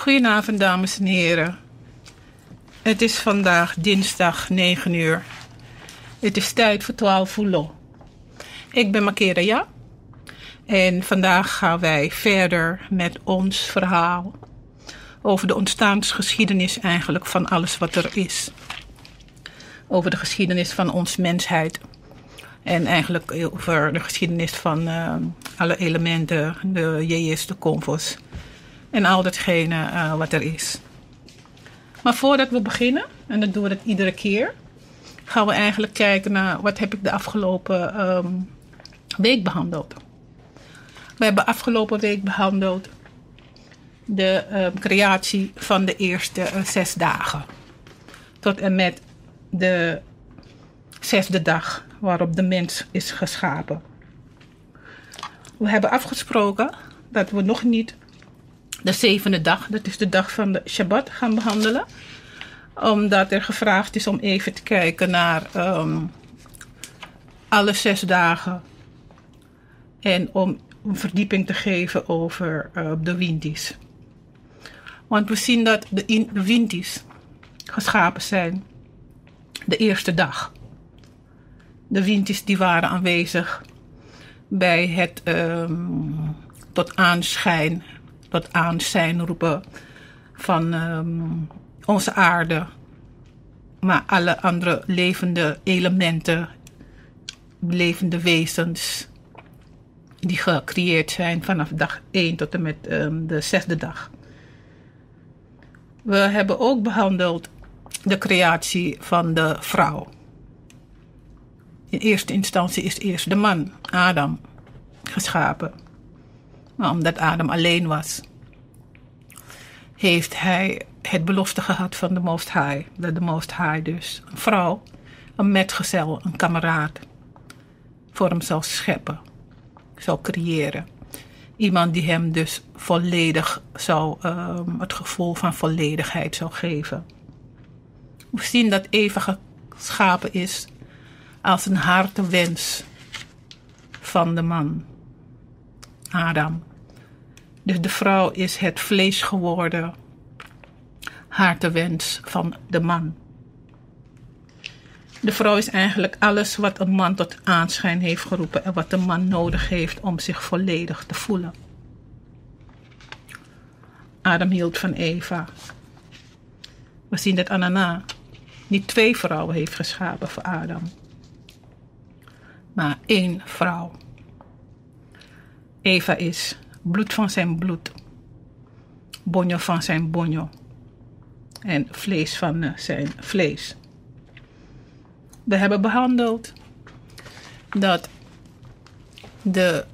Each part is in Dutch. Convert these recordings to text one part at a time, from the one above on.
Goedenavond, dames en heren. Het is vandaag dinsdag 9 uur. Het is tijd voor 12 Voelo. Ik ben Makeda en vandaag gaan wij verder met ons verhaal over de ontstaansgeschiedenis eigenlijk van alles wat er is. Over de geschiedenis van ons mensheid. En eigenlijk over de geschiedenis van alle elementen, de jejes, de convos en al datgene wat er is. Maar voordat we beginnen, en dat doen we dat iedere keer, gaan we eigenlijk kijken naar wat heb ik de afgelopen week behandeld. We hebben afgelopen week behandeld de creatie van de eerste 6 dagen. Tot en met de 6e dag waarop de mens is geschapen. We hebben afgesproken dat we nog niet de 7e dag, dat is de dag van de Shabbat, gaan behandelen. Omdat er gevraagd is om even te kijken naar alle 6 dagen. En om een verdieping te geven over de Winties. Want we zien dat de Winties geschapen zijn de eerste dag. De Winties die waren aanwezig bij het tot aanschijn roepen van onze aarde. Maar alle andere levende elementen, levende wezens die gecreëerd zijn vanaf dag 1 tot en met de 6e dag. We hebben ook behandeld de creatie van de vrouw. In eerste instantie is eerst de man, Adam, geschapen. Maar omdat Adam alleen was, heeft hij het belofte gehad van de Most High. Dat de Most High dus een vrouw, een metgezel, een kameraad voor hem zou scheppen. Zou creëren. Iemand die hem dus volledig zou, het gevoel van volledigheid zou geven. We zien dat Eva geschapen is als een hartewens van de man, Adam. Dus de vrouw is het vlees geworden hartewens van de man. De vrouw is eigenlijk alles wat een man tot aanschijn heeft geroepen en wat een man nodig heeft om zich volledig te voelen. Adam hield van Eva. We zien dat Anana niet 2 vrouwen heeft geschapen voor Adam, maar 1 vrouw. Eva is bloed van zijn bloed, bonjo van zijn bonjo en vlees van zijn vlees. We hebben behandeld dat de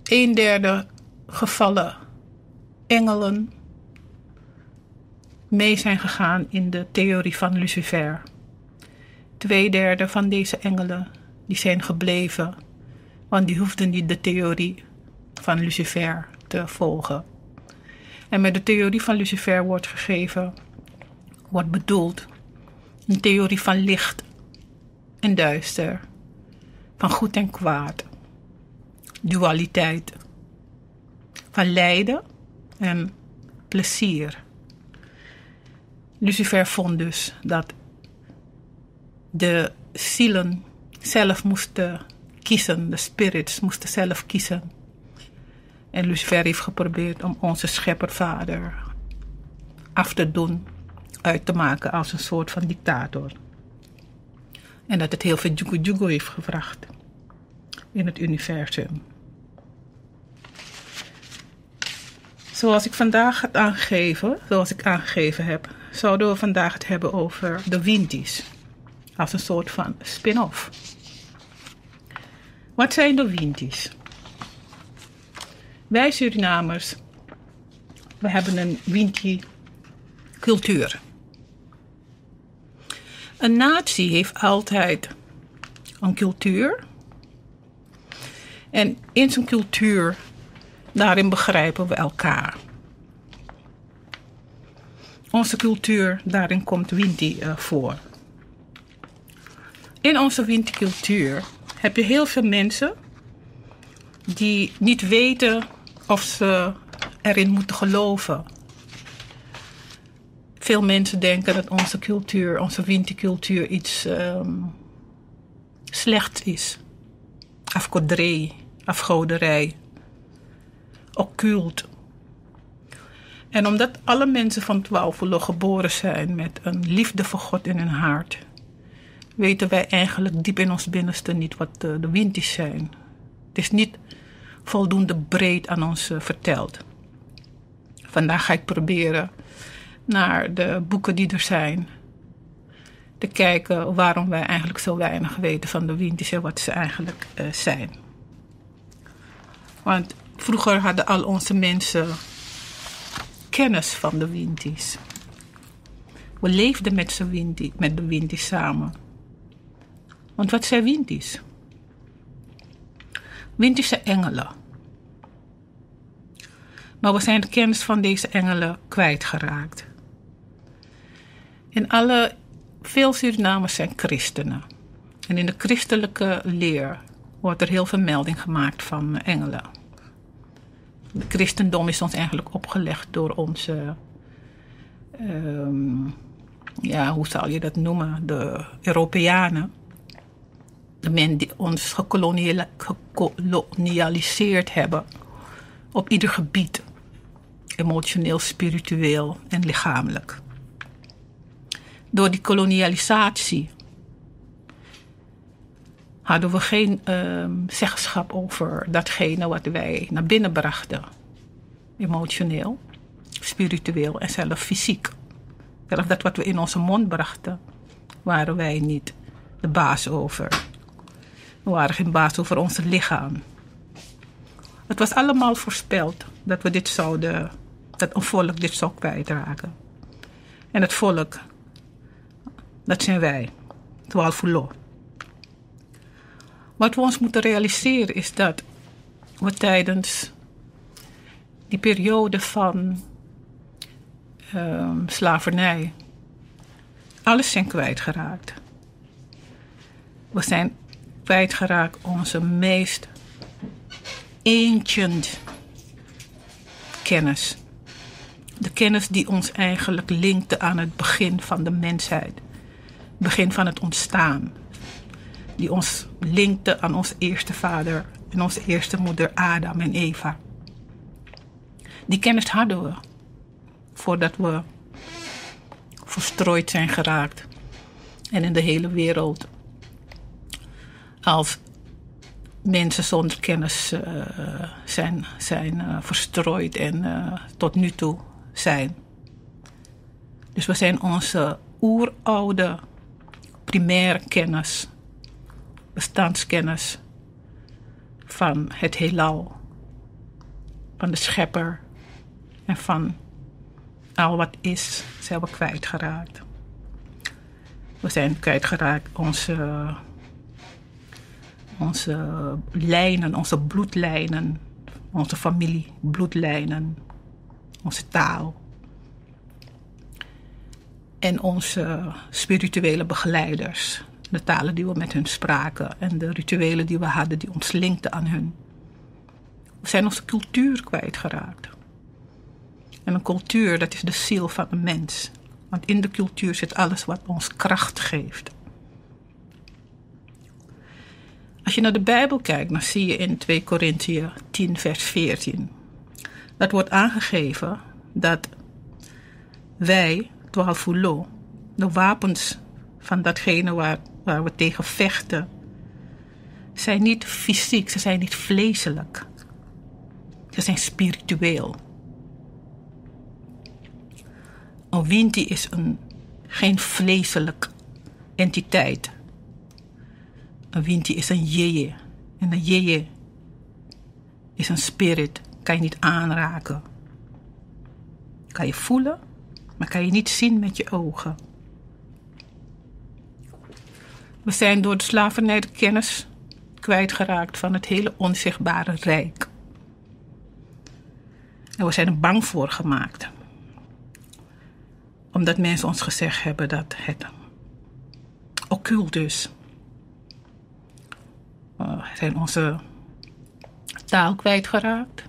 1/3 gevallen engelen mee zijn gegaan in de theorie van Lucifer. 2/3 van deze engelen die zijn gebleven, want die hoefden niet de theorie van Lucifer te volgen. En met de theorie van Lucifer wordt bedoeld een theorie van licht en duister, van goed en kwaad, dualiteit, van lijden en plezier. Lucifer vond dus dat de zielen zelf moesten kiezen, de spirits moesten zelf kiezen. En Lucifer heeft geprobeerd om onze scheppervader af te doen, uit te maken als een soort van dictator. En dat het heel veel jugu heeft gebracht in het universum. Zoals ik aangegeven heb, zouden we vandaag het hebben over de Winties. Als een soort van spin-off. Wat zijn de Winties? Wij Surinamers, we hebben een Winti-cultuur. Een natie heeft altijd een cultuur. En in zijn cultuur, daarin begrijpen we elkaar. Onze cultuur, daarin komt Winti voor. In onze Winti-cultuur heb je heel veel mensen die niet weten of ze erin moeten geloven. Veel mensen denken dat onze cultuur, onze Winti-cultuur iets slechts is. Afgoderij, afgoderij, occult. En omdat alle mensen van 12 geboren zijn met een liefde voor God in hun hart, weten wij eigenlijk diep in ons binnenste niet wat de Winti's zijn. Het is niet voldoende breed aan ons verteld. Vandaag ga ik proberen naar de boeken die er zijn te kijken waarom wij eigenlijk zo weinig weten van de Winti's en wat ze eigenlijk zijn. Want vroeger hadden al onze mensen kennis van de Winti's. We leefden met de Winti's samen. Want wat zijn Winti's? Winti's zijn engelen. Maar we zijn de kennis van deze engelen kwijtgeraakt. Veel Surinamers zijn christenen. En in de christelijke leer wordt er heel veel melding gemaakt van engelen. Het christendom is ons eigenlijk opgelegd door onze, hoe zal je dat noemen, de Europeanen. De mensen die ons gekolonialiseerd hebben op ieder gebied. Emotioneel, spiritueel en lichamelijk. Door die kolonialisatie hadden we geen zeggenschap over datgene wat wij naar binnen brachten. Emotioneel, spiritueel en zelfs fysiek. Zelfs dat wat we in onze mond brachten, waren wij niet de baas over. We waren geen baas over ons lichaam. Het was allemaal voorspeld dat we dat een volk dit zou kwijtraken. En het volk, dat zijn wij, 12 Fulo. Wat we ons moeten realiseren is dat we tijdens die periode van slavernij alles zijn kwijtgeraakt. We zijn kwijtgeraakt onze meest ancient kennis. De kennis die ons eigenlijk linkte aan het begin van de mensheid. Het begin van het ontstaan. Die ons linkte aan onze eerste vader en onze eerste moeder Adam en Eva. Die kennis hadden we voordat we verstrooid zijn geraakt en in de hele wereld als mensen zonder kennis zijn verstrooid en tot nu toe zijn. Dus we zijn onze oeroude primaire kennis, bestandskennis van het heelal, van de schepper en van al wat is, zijn we kwijtgeraakt. We zijn kwijtgeraakt onze lijnen, onze bloedlijnen, onze familie, bloedlijnen, onze taal. En onze spirituele begeleiders. De talen die we met hun spraken en de rituelen die we hadden die ons linkten aan hun. We zijn onze cultuur kwijtgeraakt. En een cultuur, dat is de ziel van een mens. Want in de cultuur zit alles wat ons kracht geeft. Als je naar de Bijbel kijkt, dan zie je in 2 Korintië 10 vers 14. Dat wordt aangegeven dat wij, 12 Fulo, de wapens van datgene waar we tegen vechten, zijn niet fysiek, ze zijn niet vleeselijk. Ze zijn spiritueel. Een Winti is geen vleeselijk entiteit. Een Winti is een Yeye. En een Yeye is een spirit. Kan je niet aanraken. Kan je voelen, maar kan je niet zien met je ogen. We zijn door de slavernij de kennis kwijtgeraakt van het hele onzichtbare rijk. En we zijn er bang voor gemaakt. Omdat mensen ons gezegd hebben dat het occult is. We zijn onze taal kwijtgeraakt.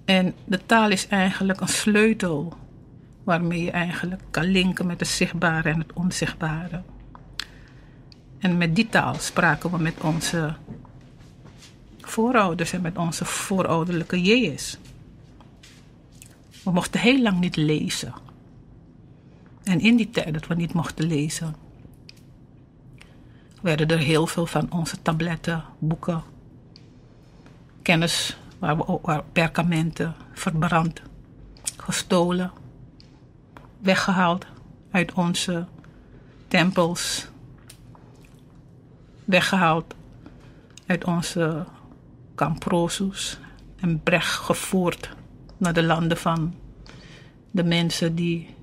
En de taal is eigenlijk een sleutel waarmee je eigenlijk kan linken met het zichtbare en het onzichtbare. En met die taal spraken we met onze voorouders en met onze voorouderlijke jejes. We mochten heel lang niet lezen. En in die tijd dat we niet mochten lezen, werden er heel veel van onze tabletten, boeken, kennis, perkamenten, verbrand, gestolen, weggehaald uit onze tempels, weggehaald uit onze kamprosus en gevoerd naar de landen van de mensen die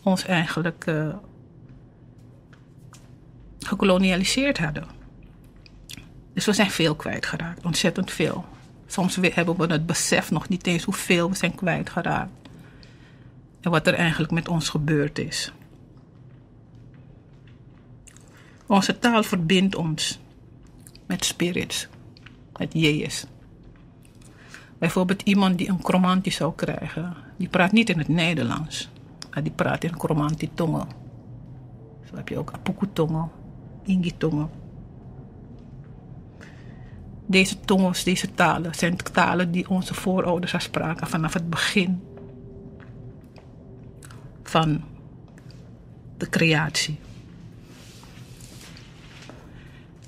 ons eigenlijk gekolonialiseerd hadden. Dus we zijn veel kwijtgeraakt, ontzettend veel. Soms hebben we het besef nog niet eens hoeveel we zijn kwijtgeraakt. En wat er eigenlijk met ons gebeurd is. Onze taal verbindt ons met spirits, met jejes. Bijvoorbeeld iemand die een kromantie zou krijgen, die praat niet in het Nederlands, maar die praat in kromantie-tongen. Zo heb je ook Apuku-tongen, Ingi-tongen. Deze tongen, deze talen zijn talen die onze voorouders spraken vanaf het begin van de creatie.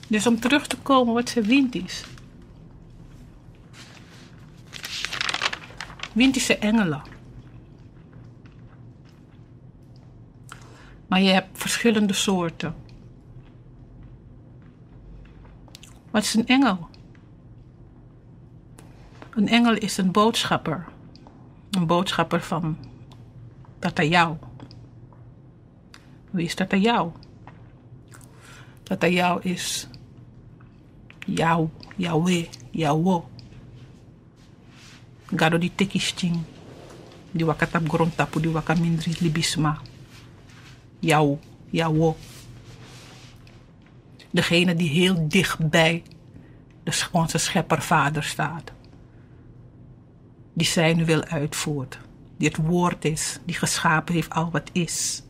Dus om terug te komen, wat zijn Winties? Winties zijn engelen. Maar je hebt verschillende soorten. Wat is een engel? Een engel is een boodschapper. Een boodschapper van Tatayau. Wie is Tatayau? Tatayau is Yau, Yahweh, Yahwo. Gado di tekisting. Di wakatap grontapu, di wakamindri libisma. Yau, Yahwo. Degene die heel dicht bij onze scheppervader staat. Die zijn wil uitvoert. Die het woord is, die geschapen heeft al wat is.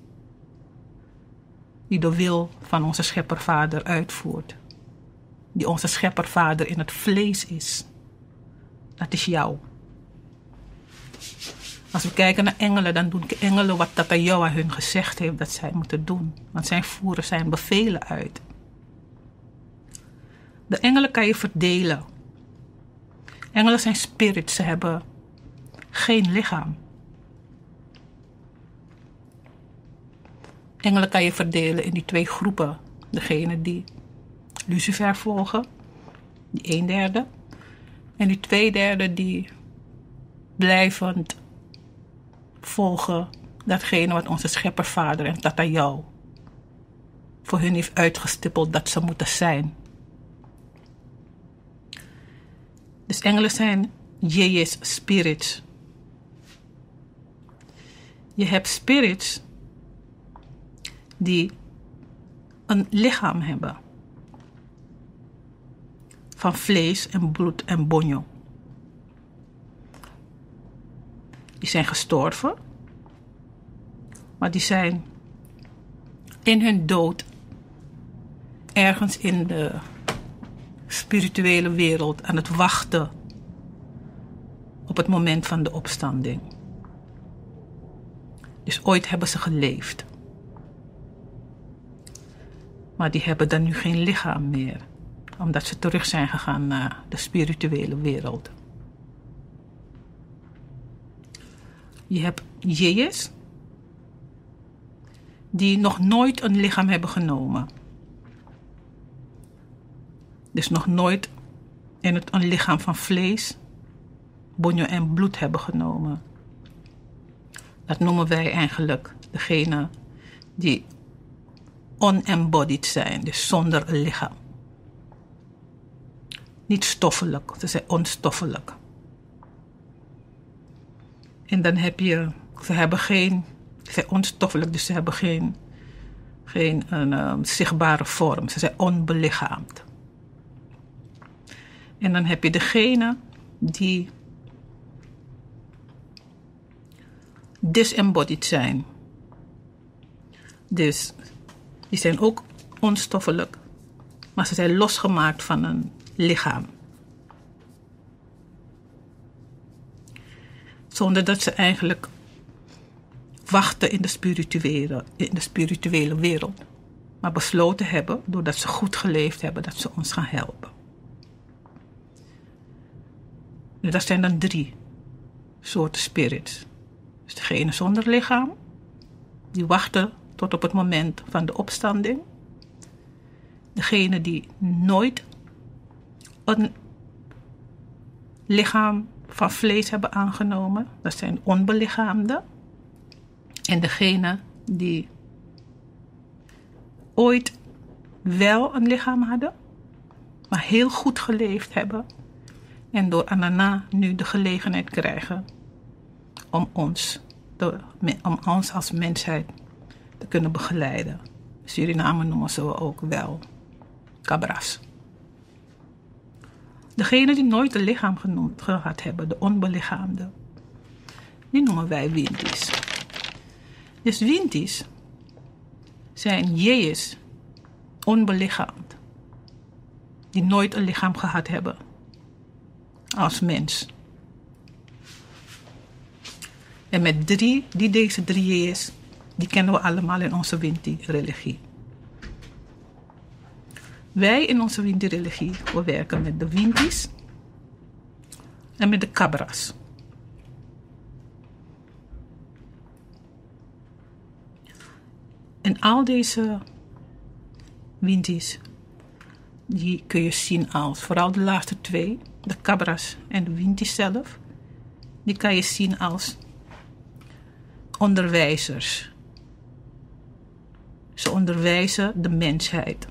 Die de wil van onze scheppervader uitvoert. Die onze scheppervader in het vlees is. Dat is jou. Als we kijken naar engelen, dan doen engelen wat Tatayau hun gezegd heeft dat zij moeten doen. Want zij voeren zijn bevelen uit. De engelen kan je verdelen. Engelen zijn spirits, ze hebben geen lichaam. Engelen kan je verdelen in die twee groepen. Degene die Lucifer volgen, die 1/3. En die 2/3 die blijvend volgen datgene wat onze scheppervader en Tatayau voor hun heeft uitgestippeld dat ze moeten zijn. Dus engelen zijn Jejes, spirits. Je hebt spirits die een lichaam hebben. Van vlees en bloed en bonjo. Die zijn gestorven. Maar die zijn in hun dood ergens in de spirituele wereld aan het wachten op het moment van de opstanding. Dus ooit hebben ze geleefd. Maar die hebben dan nu geen lichaam meer. Omdat ze terug zijn gegaan naar de spirituele wereld. Je hebt Jejes die nog nooit een lichaam hebben genomen. Dus nog nooit een lichaam van vlees, bonjo en bloed hebben genomen. Dat noemen wij eigenlijk degene die unembodied zijn, dus zonder een lichaam. Niet stoffelijk, ze zijn onstoffelijk. En dan heb je, ze zijn onstoffelijk, dus ze hebben geen zichtbare vorm. Ze zijn onbelichaamd. En dan heb je degene die disembodied zijn. Dus die zijn ook onstoffelijk, maar ze zijn losgemaakt van een lichaam. Zonder dat ze eigenlijk wachten in de spirituele wereld. Maar besloten hebben, doordat ze goed geleefd hebben, dat ze ons gaan helpen. Dus dat zijn dan 3 soorten spirits. Dus degene zonder lichaam, die wachten tot op het moment van de opstanding. Degene die nooit een lichaam van vlees hebben aangenomen, dat zijn onbelichaamden. En degene die ooit wel een lichaam hadden, maar heel goed geleefd hebben en door Anana nu de gelegenheid krijgen om ons als mensheid te kunnen begeleiden. Suriname noemen ze ook wel Cabras. Degene die nooit een lichaam gehad hebben, de onbelichaamde, die noemen wij Wintis. Dus Wintis zijn jees, onbelichaamd, die nooit een lichaam gehad hebben als mens. En met deze 3 jees, die kennen we allemaal in onze Winti-religie. Wij in onze Winti-religie, we werken met de Wintis en met de Cabras. En al deze Wintis, die kun je zien als, vooral de laatste 2, de Cabras en de Wintis zelf, die kan je zien als onderwijzers. Ze onderwijzen de mensheid.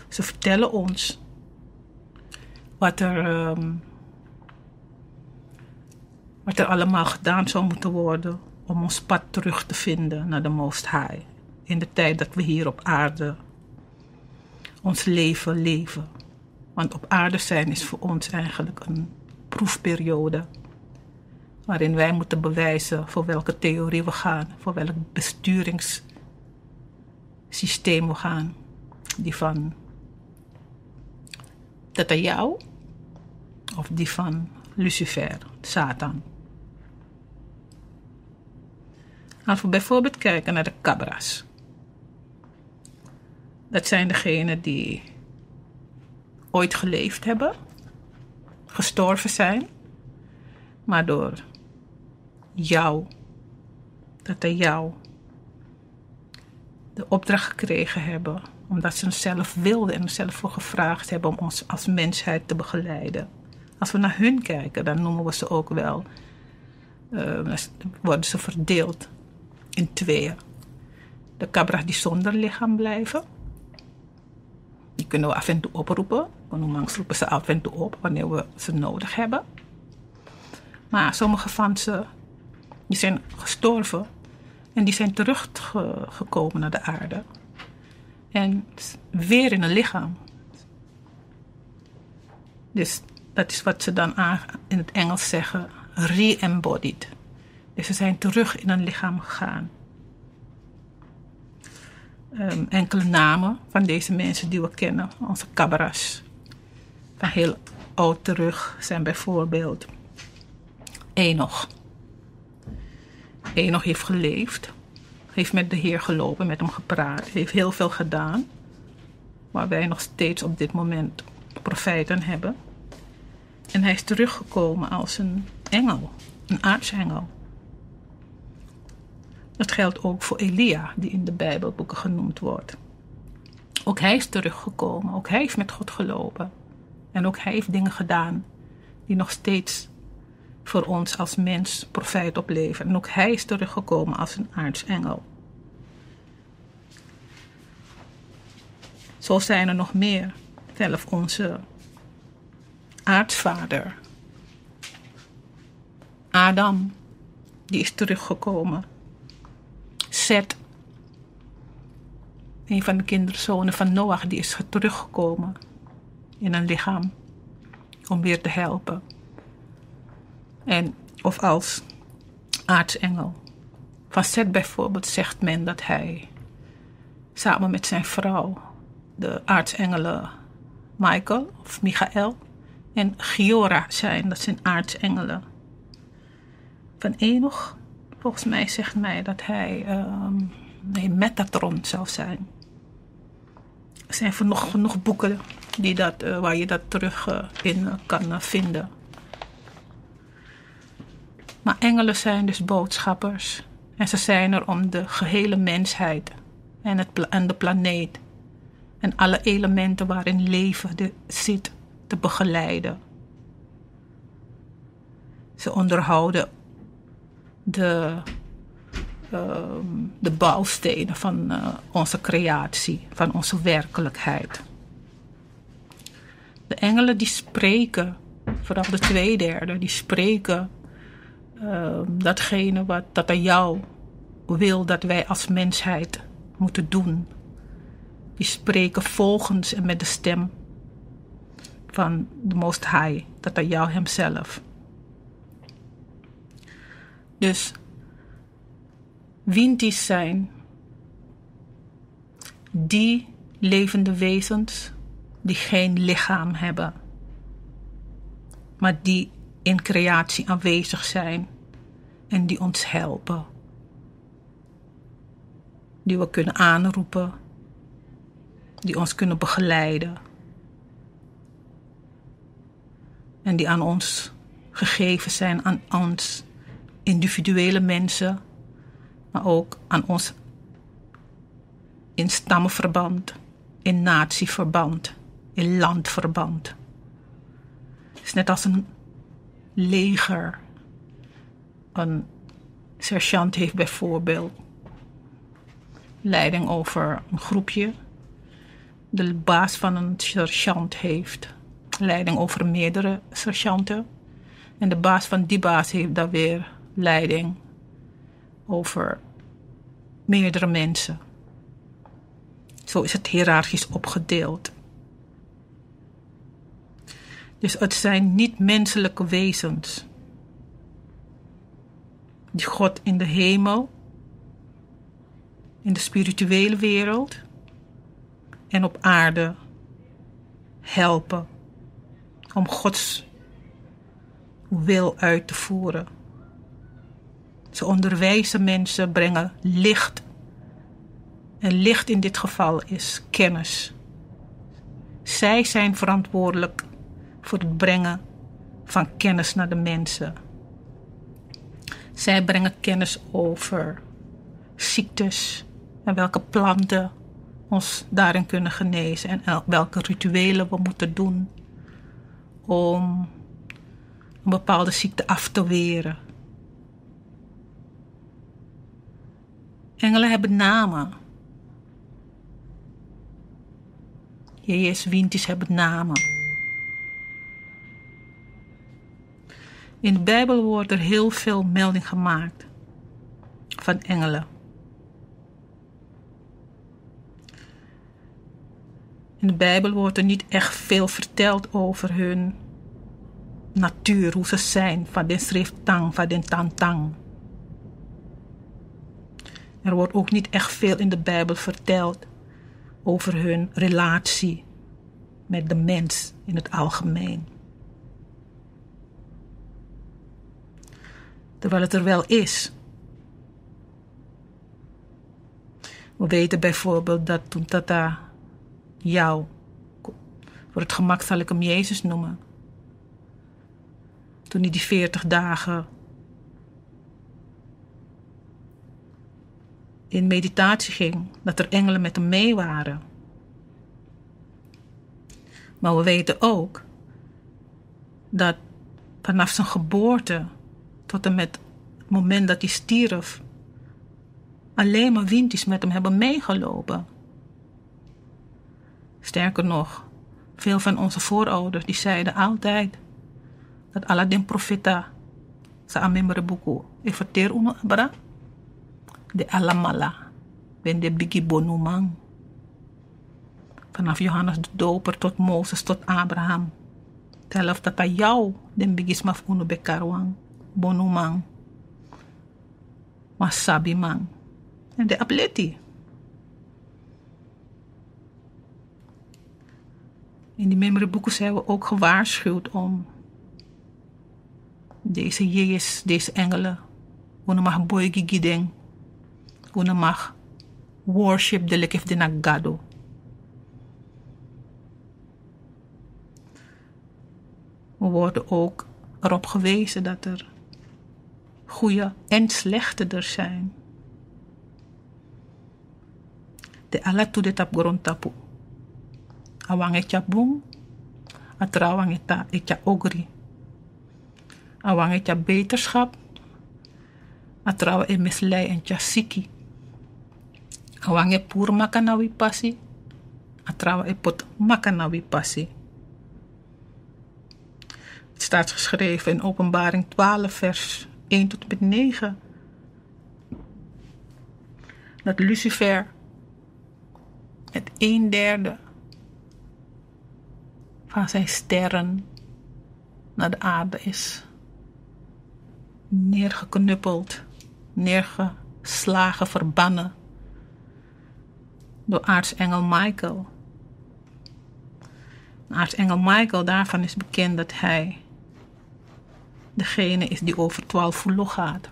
Ze vertellen ons wat er allemaal gedaan zou moeten worden om ons pad terug te vinden naar de Most High. In de tijd dat we hier op aarde ons leven leven. Want op aarde zijn is voor ons eigenlijk een proefperiode. Waarin wij moeten bewijzen voor welke theorie we gaan. Voor welk besturingssysteem we gaan. Die van Tata Jou of die van Lucifer, Satan. Als we bijvoorbeeld kijken naar de Cabras. Dat zijn degenen die ooit geleefd hebben, gestorven zijn, maar door jou, Tata Jou, de opdracht gekregen hebben, omdat ze het zelf wilden en er zelf voor gevraagd hebben om ons als mensheid te begeleiden. Als we naar hun kijken, dan noemen we ze ook wel, worden ze verdeeld in 2. De Cabras die zonder lichaam blijven. Die kunnen we af en toe oproepen. Ondanks roepen ze af en toe op wanneer we ze nodig hebben. Maar sommige van ze die zijn gestorven en die zijn teruggekomen naar de aarde. En weer in een lichaam. Dus dat is wat ze dan in het Engels zeggen, re-embodied. Dus ze zijn terug in een lichaam gegaan. Enkele namen van deze mensen die we kennen, onze Cabras, van heel oud terug, zijn bijvoorbeeld Enoch. Enoch heeft geleefd, heeft met de Heer gelopen, met hem gepraat, heeft heel veel gedaan, waar wij nog steeds op dit moment profijten hebben. En hij is teruggekomen als een engel, een aartsengel. Dat geldt ook voor Elia, die in de Bijbelboeken genoemd wordt. Ook hij is teruggekomen, ook hij heeft met God gelopen. En ook hij heeft dingen gedaan die nog steeds voor ons als mens profijt opleveren. En ook hij is teruggekomen als een aartsengel. Zo zijn er nog meer. Zelfs onze aartsvader, Adam, die is teruggekomen. Seth, een van de kinderzonen van Noach, die is teruggekomen in een lichaam om weer te helpen. Of als aartsengel. Van Seth bijvoorbeeld zegt men dat hij samen met zijn vrouw de aartsengelen Michael of Michael en Giora zijn. Dat zijn aartsengelen. Van Enoch, volgens mij zegt mij dat hij Metatron zou zijn. Er zijn genoeg boeken waar je dat terug in kan vinden. Maar engelen zijn dus boodschappers. En ze zijn er om de gehele mensheid en de planeet en alle elementen waarin leven zit te begeleiden. Ze onderhouden de bouwstenen van onze creatie, van onze werkelijkheid. De engelen die spreken, vooral de 2/3, die spreken datgene dat aan jou wil dat wij als mensheid moeten doen. Die spreken volgens en met de stem van de Most High, dat aan jou hemzelf. Dus Winties zijn die levende wezens die geen lichaam hebben, maar die in creatie aanwezig zijn en die ons helpen. Die we kunnen aanroepen, die ons kunnen begeleiden en die aan ons gegeven zijn, aan ons individuele mensen, maar ook aan ons in stammenverband, in natieverband, in landverband. Het is net als een leger. Een sergeant heeft bijvoorbeeld leiding over een groepje. De baas van een sergeant heeft leiding over meerdere sergeanten. En de baas van die baas heeft dan weer leiding over meerdere mensen. Zo is het hiërarchisch opgedeeld. Dus het zijn niet menselijke wezens die God in de hemel, in de spirituele wereld en op aarde helpen om Gods wil uit te voeren. Ze onderwijzen mensen, brengen licht. En licht in dit geval is kennis. Zij zijn verantwoordelijk voor het brengen van kennis naar de mensen. Zij brengen kennis over ziektes en welke planten ons daarin kunnen genezen en welke rituelen we moeten doen om een bepaalde ziekte af te weren. Engelen hebben namen. Jezus Winties hebben namen. In de Bijbel wordt er heel veel melding gemaakt van engelen. In de Bijbel wordt er niet echt veel verteld over hun natuur, hoe ze zijn, van den schriftang, van den tantang. Er wordt ook niet echt veel in de Bijbel verteld over hun relatie met de mens in het algemeen. Terwijl het er wel is. We weten bijvoorbeeld dat toen Tata jou, voor het gemak zal ik hem Jezus noemen, toen hij die 40 dagen in meditatie ging, dat er engelen met hem mee waren. Maar we weten ook dat vanaf zijn geboorte tot en met het moment dat hij stierf, alleen maar Winties met hem hebben meegelopen. Sterker nog, veel van onze voorouders die zeiden altijd dat Allah den profeta sa amembre buku e verteer uno abra de alamala ben de bigi bonumang. Vanaf Johannes de Doper tot Mozes tot Abraham. Telf dat jou den bigismaf uno bekarwang. bonumang, wasabi mang. En de apleti. In die memoryboeken zijn we ook gewaarschuwd om deze jejes, deze engelen, hoe mag boygi gideng, hoe mag worship de lekef de nagado. We worden ook erop gewezen dat er goede en slechte er zijn. De ala tu de tap goron tapu. Awang etja bung, atrawang etja ogri. Awang etja beterschap, atrawa e mislei en tja siki. Awang e pur makanawi pasi, atrawa e pot makanawi pasi. Het staat geschreven in Openbaring 12 vers 1 tot en met 9. Dat Lucifer het 1/3 van zijn sterren naar de aarde is neergeknuppeld, neergeslagen, verbannen door aartsengel Michael. Aartsengel Michael, daarvan is bekend dat hij degene is die over 12 voelo gaat.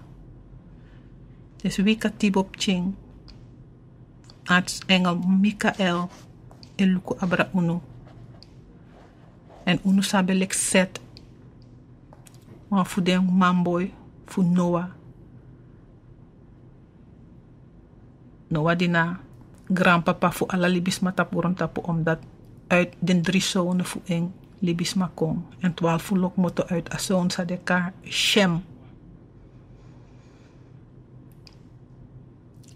Dus Wika Tibop Ching, aartsengel Michael, Eluku Abra Unu. En Unu sabelek set, maar voor den manboy, voor Noah. Noah dina grandpapa voor alle libisma tapu tapu, omdat uit den 3 zonen voor een libisma kom. En 12 voelok moeten uit Azoon Sadeka Shem.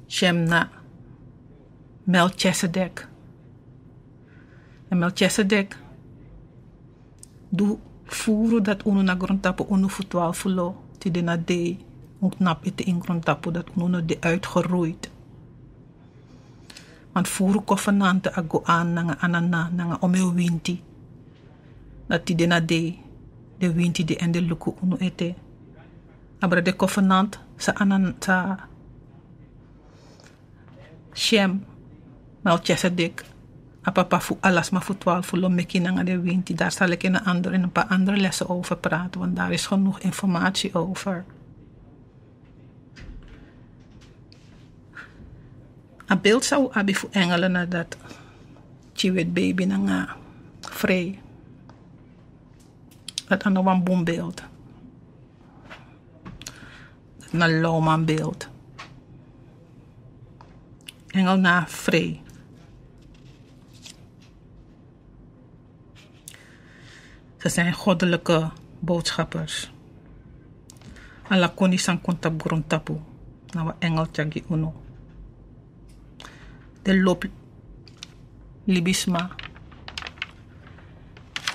Shem na Melchizedek. En Melchizedek doe voeren dat unu na grondtapu unu voor 12 voelo. Ti de na de ontnap ite in grondtapu dat unu de uitgeroeid. Want voeren covenante ago aan nanga anana nanga ome winti. Dat ti de na de winti de en de luku unu ete. Abra de covenant sa anan sa Shem Melchizedek. Apapa voor alles, maar voor 12 voelo meki nanga de winti. Daar zal ik in een paar andere lessen over praten, want daar is genoeg informatie over. Een beeld zou abi voor engelen nadat chiwet baby nanga vrij. Dat aan een boombeeld. Dat na loman beeld. Engel na vrij. Ze zijn goddelijke boodschappers. Alla koni san kontab grondtapu. Nawa engel tjagi uno. De loop libisma.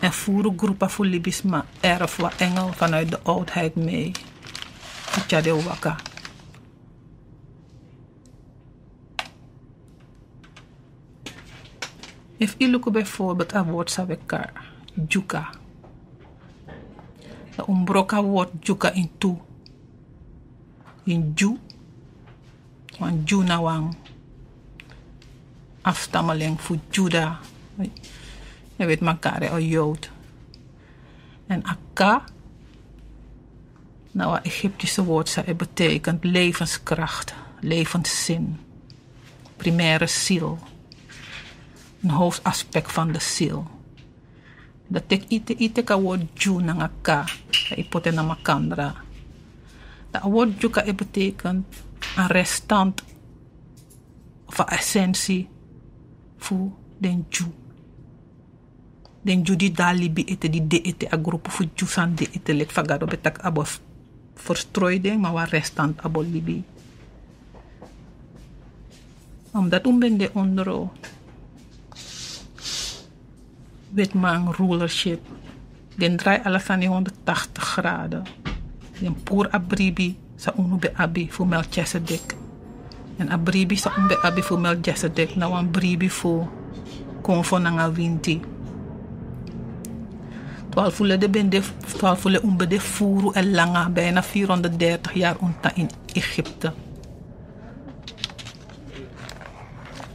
En voeren groepen voor libisma erf wa engel vanuit de oudheid mee. Tjade waka. If je look bijvoorbeeld aan woord sawekar, juka. De ombroka woord juka in toe. In ju. Want ju na wang afstammeling voor Juda. Je weet makare o Jood. En akka. Nou, Egyptische woord zij betekent levenskracht, levenszin, primaire ziel. Een hoofdaspect van de ziel. Dat ik ite ka woord ju nang akka. Dat ipote na makandra. Dat woord ju ka betekent een restant van essentie voor den ju. Den ju die dalibi ete die de ete a groep voor ju san de ete lek fagado betak abo verstrooide maar waar restant abo libi. Omdat de ondero witman rulership. Den draai alles aan 180 graden. Den poor abribi sa unu be abi voor Melchizedek. En abribi sa unu be abi voor Melchizedek. Nou een bribi voor konfo nanga winti. Twaalfule de bende, twaalfule umbede furu en langa, bijna 430 jaar onta in Egypte.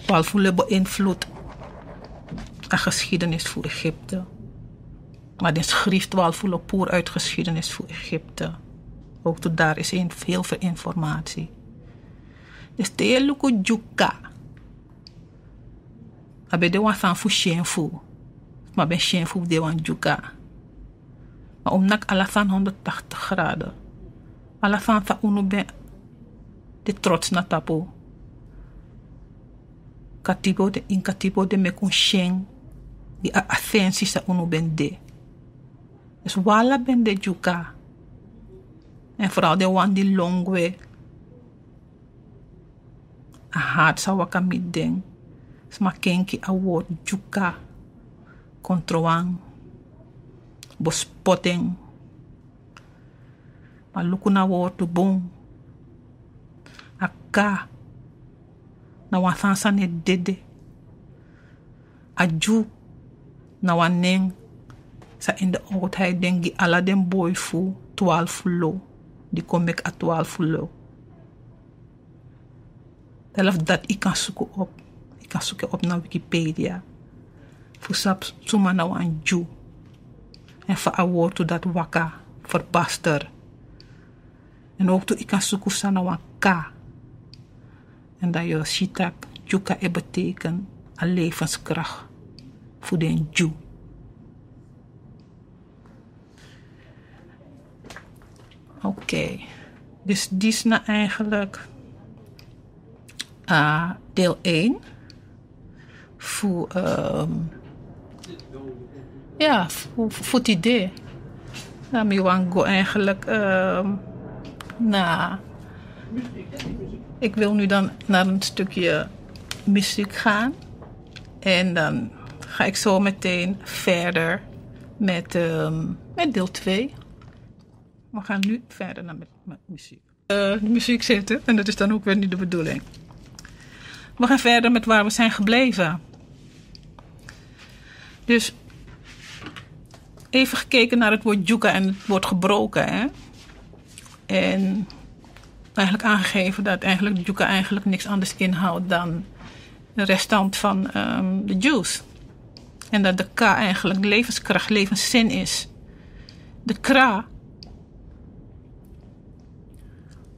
Twaalfule beïnvloedt de geschiedenis voor Egypte. Maar de schrift twaalfule puur uit geschiedenis voor Egypte. Ook tot daar is heel veel informatie. Dus de luku juka. Abe de wan san fu shenfu. Maar ben shenfu de wan juka. Maar omdat alasan 180 graden. Alasan sa unu ben de trots na tapu. Katibo de mekun shen. Die ascensie sa unu ben de. Dus wala ben de juka. En vooral de wan die longwe. A haat sa waka midden. Sma kenki a woord juka. Kontrowang. Bospotting. Maar luku na woord de boom. A ka. Na wan sansa ne dede. A ju. Na wan neng. Sa in de oudheid dengi ala den boy fu 12 lo. Die kom ik a 12 lo. Zelf dat ik kan zoeken op. Ik kan zoeken op naar Wikipedia. Voor sap suma na wan ju. En voor a woord to dat waka. Verbaster. En ook to ik kan zoeken sa na wan ka. En dat je shitak juka e betekent a levenskracht. Voor den ju. Oké. Dus die is nou eigenlijk deel 1. Voor voor het idee. Nou, ik wil eigenlijk ik wil nu dan naar een stukje muziek gaan. En dan ga ik zo meteen verder met deel 2. We gaan nu verder met muziek. De muziek zitten en dat is dan ook weer niet de bedoeling. We gaan verder met waar we zijn gebleven. Dus even gekeken naar het woord juka en het woord gebroken. Hè? En eigenlijk aangegeven dat eigenlijk juka eigenlijk niks anders inhoudt dan de restant van de Jews. En dat de ka eigenlijk levenskracht, levenszin is. De kra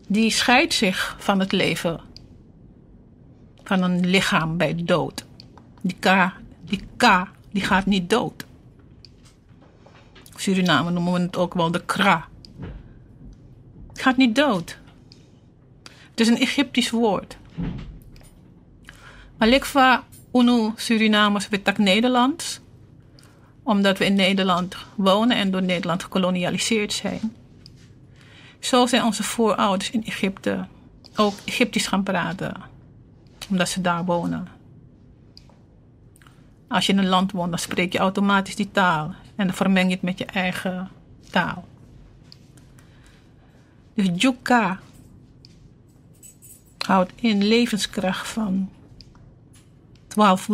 die scheidt zich van het leven. Van een lichaam bij dood. Die die gaat niet dood. In Suriname noemen we het ook wel de kra. Het gaat niet dood. Het is een Egyptisch woord. Maar likva unu Surinamers betak Nederlands. Omdat we in Nederland wonen en door Nederland gekolonialiseerd zijn. Zo zijn onze voorouders in Egypte ook Egyptisch gaan praten. Omdat ze daar wonen. Als je in een land woont, dan spreek je automatisch die taal. En dan vermeng je het met je eigen taal. Dus juka houdt in levenskracht van 12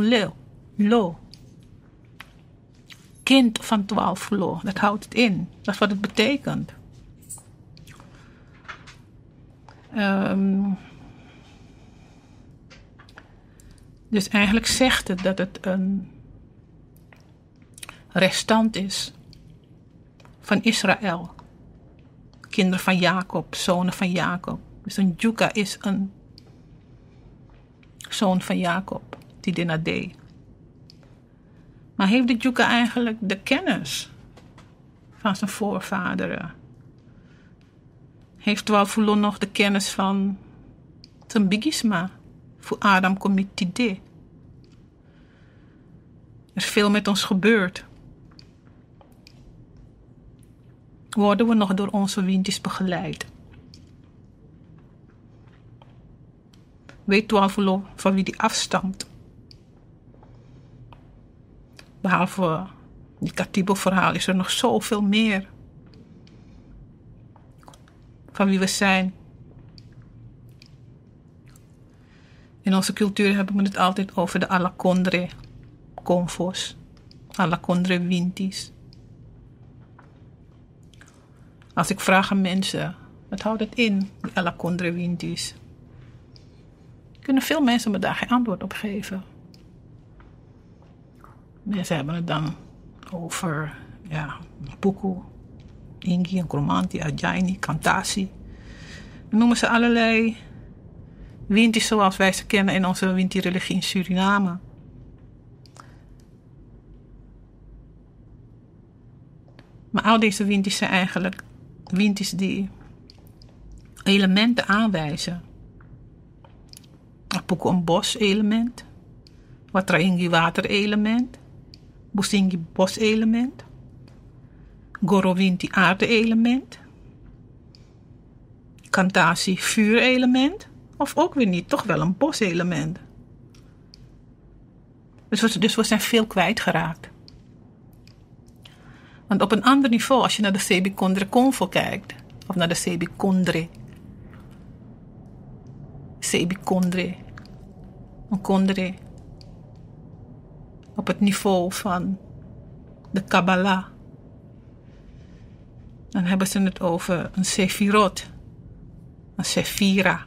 lo. Kind van 12 lo, dat houdt het in. Dat is wat het betekent. Dus eigenlijk zegt het dat het een restant is van Israël. Kinderen van Jacob, zonen van Jacob. Dus een juka is een zoon van Jacob, die dit deed. Maar heeft de juka eigenlijk de kennis van zijn voorvaderen? Heeft Twaalfulo nog de kennis van zijn bigisma? Voor Adam komt het idee. Er is veel met ons gebeurd. Worden we nog door onze windjes begeleid? Weet Twaalfulo van wie die afstamt? Behalve die Katibo-verhaal is er nog zoveel meer. Van wie we zijn. In onze cultuur hebben we het altijd over de Alakondre Convos. Alakondre Wintis. Als ik vraag aan mensen, wat houdt het in, die Alakondre Windis? Kunnen veel mensen me daar geen antwoord op geven. Mensen hebben het dan over, Puku, Ingi, Kromanti, Adjaini, Kantasi. Dan noemen ze allerlei Windis zoals wij ze kennen in onze Winti-religie in Suriname. Maar al deze Windis zijn eigenlijk Windis die elementen aanwijzen. Puku een bos-element, Watraingi water-element, Busingi bos-element, Gorowinti aarde-element, Kantasi vuurelement, of ook weer niet, toch wel een boselement. Dus we zijn veel kwijtgeraakt. Want op een ander niveau, als je naar de Sebi Kondre Convo kijkt, of naar de Sebi Kondre, een Kondre, op het niveau van de Kabbalah, dan hebben ze het over een Sefirot, een Sefira.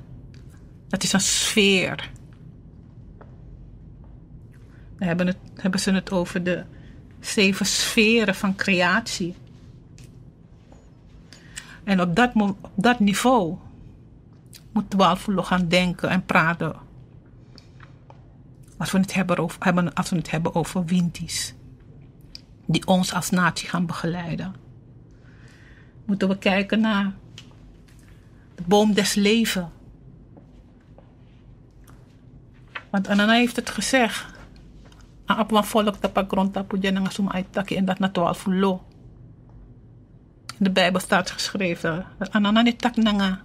Dat is een sfeer. Dan hebben ze het over de 7 sferen van creatie. En op dat niveau moeten we al gaan denken en praten. Als we het hebben over Windis, die ons als natie gaan begeleiden, moeten we kijken naar de boom des levens. Want Anana heeft het gezegd. Op een volk tapak grond tapu jenanga sum aitaki en dat na 12 lo. In de Bijbel staat geschreven dat Anana niet tak nanga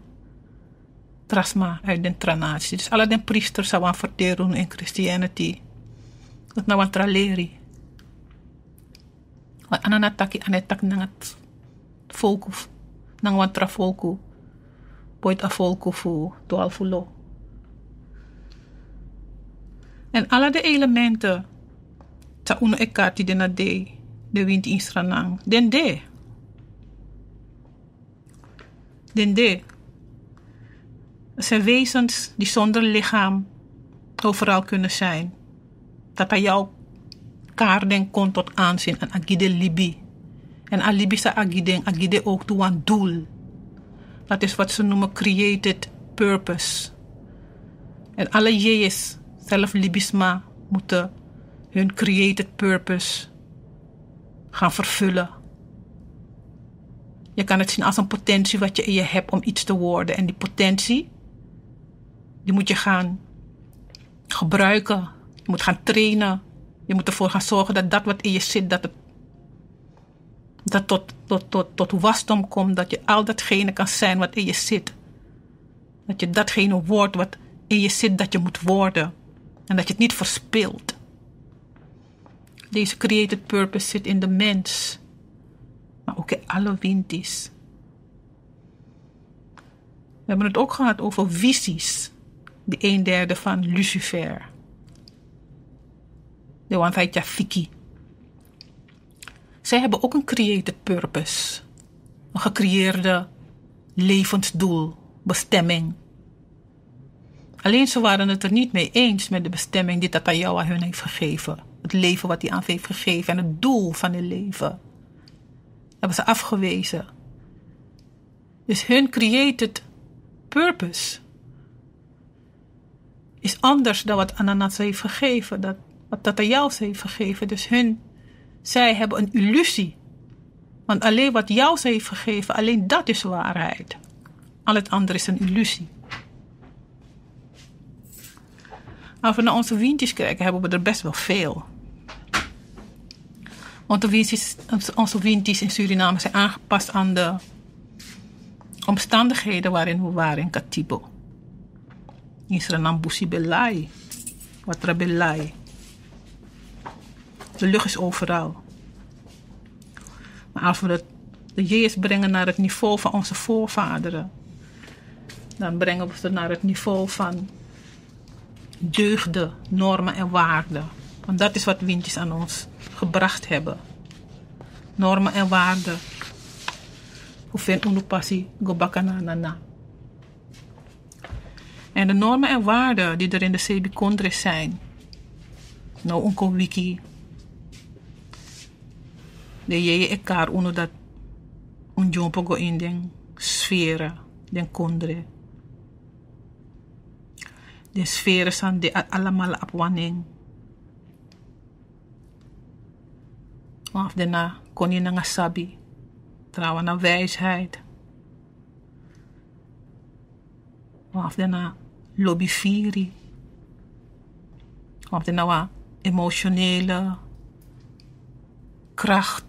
trasma uit de tranatie. Dus alle den priesters zouden verteren in Christianity. Dat nou een traleri. Want Anana taki anetak nanga volku nanga wan travolku. Poit a volku fu 12 lo. En alle de elementen, ta uno ekati de na de wind in stranang, den de. Het zijn wezens die zonder lichaam overal kunnen zijn. Dat aan jou kaarden kon tot aanzien en agide libi. En alibi sa agide ook toe aan doel. Dat is wat ze noemen created purpose. En alle jees zelf libisma moeten hun created purpose gaan vervullen. Je kan het zien als een potentie wat je in je hebt om iets te worden. En die potentie, die moet je gaan gebruiken. Je moet gaan trainen. Je moet ervoor gaan zorgen dat dat wat in je zit, dat tot wasdom komt. Dat je al datgene kan zijn wat in je zit. Dat je datgene wordt wat in je zit dat je moet worden. En dat je het niet verspilt. Deze created purpose zit in de mens. Maar ook in alle Windis. We hebben het ook gehad over visies. De 1/3 van Lucifer. De Wanfaitja Fiki. Zij hebben ook een created purpose. Een gecreëerde levensdoel, bestemming. Alleen ze waren het er niet mee eens met de bestemming die Tatayawa hun heeft gegeven. Het leven wat hij aan heeft gegeven en het doel van het leven. Hebben ze afgewezen. Dus hun created purpose is anders dan wat Ananas heeft gegeven. Wat Tatayawa heeft gegeven. Dus zij hebben een illusie. Want alleen wat jou heeft gegeven, alleen dat is waarheid. Al het andere is een illusie. Als we naar onze Windis kijken, hebben we er best wel veel. Onze Windis in Suriname zijn aangepast aan de omstandigheden waarin we waren in Katibo. In Suriname Busi Belai, Watra Belai. De lucht is overal. Maar als we de Jezus brengen naar het niveau van onze voorvaderen, dan brengen we ze naar het niveau van deugden, normen en waarden. Want dat is wat Windis aan ons gebracht hebben. Normen en waarden. Ufen unu passie go bakanana. En de normen en waarden die er in de Sebi Kondres zijn. Nou, onko wiki. De je elkaar unu dat un jompo go in den sferen, den kondre. De sferen zijn de allemaal op wanneer. Of daarna kon je naar sabi. Trouwen naar wijsheid. Of daarna lobby firi. Of daarna emotionele kracht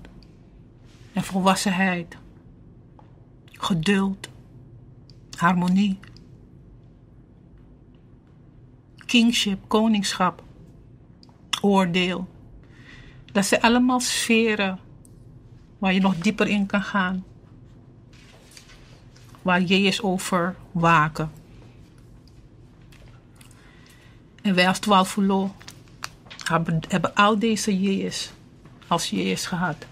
en volwassenheid. Geduld. Harmonie. Kingship, koningschap. Oordeel. Dat zijn allemaal sferen waar je nog dieper in kan gaan. Waar Jezus over waken. En wij als 12 Fulo hebben al deze Jezus als Jezus gehad.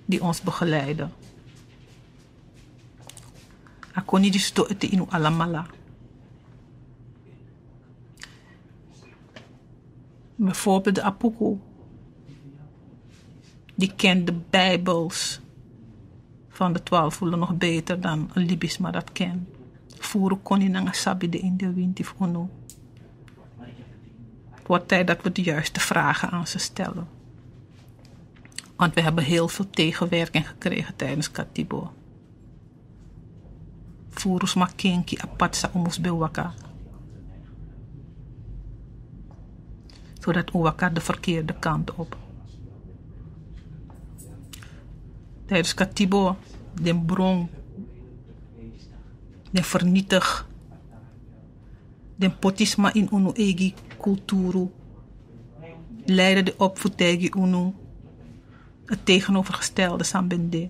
Die ons begeleiden. Akoni die sto ete inu alamala. Bijvoorbeeld de Apuku. Die kent de Bijbels van de 12 Fulo nog beter dan een Libisma dat kent. Furu koni nanga sabi de in de wind of unu. Het wordt tijd dat we de juiste vragen aan ze stellen. Want we hebben heel veel tegenwerking gekregen tijdens Katibo. Furus makenki apatsa umus bewaka. Zodat uwaka de verkeerde kant op. Tijdens Katibo, den bron, den vernietig, den potisma in unu egi kulturu, leiden de opvoedtegi unu, het tegenovergestelde sambende.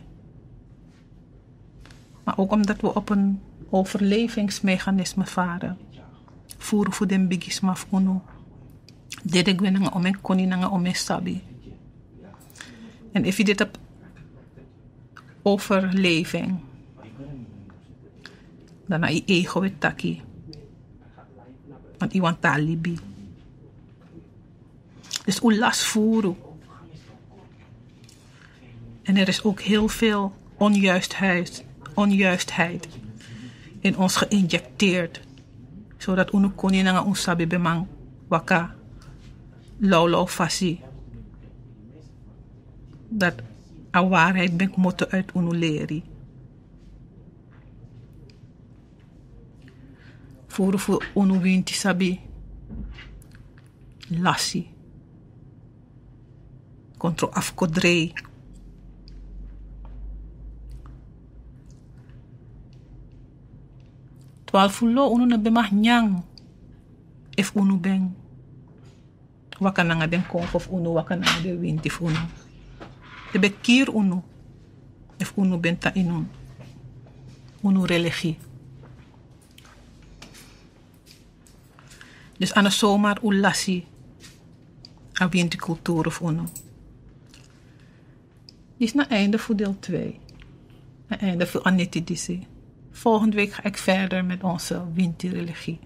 Maar ook omdat we op een overlevingsmechanisme varen, voeren voor den bigisma of unu, dede gwenanga ome koninanga ome sabi. En if je dit hebt overleving, dan je ego het taki. Want je want alibi. Dus u las voeren. En er is ook heel veel onjuistheid in ons geïnjecteerd. Zodat unu koni nanga unsabi bemang waka laulau fasi. Dat a waarheid ben moeten uit unu leri. Voor unu winti sabi lassi. Contro afkodrei. Twaalf Fulo unu na bemah nyang. If unu ben wakananga den konf of unu wakananga de winti unu. De bekir unu. If unu benta inun. Unu religie. Dus aan de zomaar ulassi. A winti cultuur of unu. Dit is na einde voor deel 2. Na einde voor Aneti Disi. Volgende week ga ik verder met onze winti religie.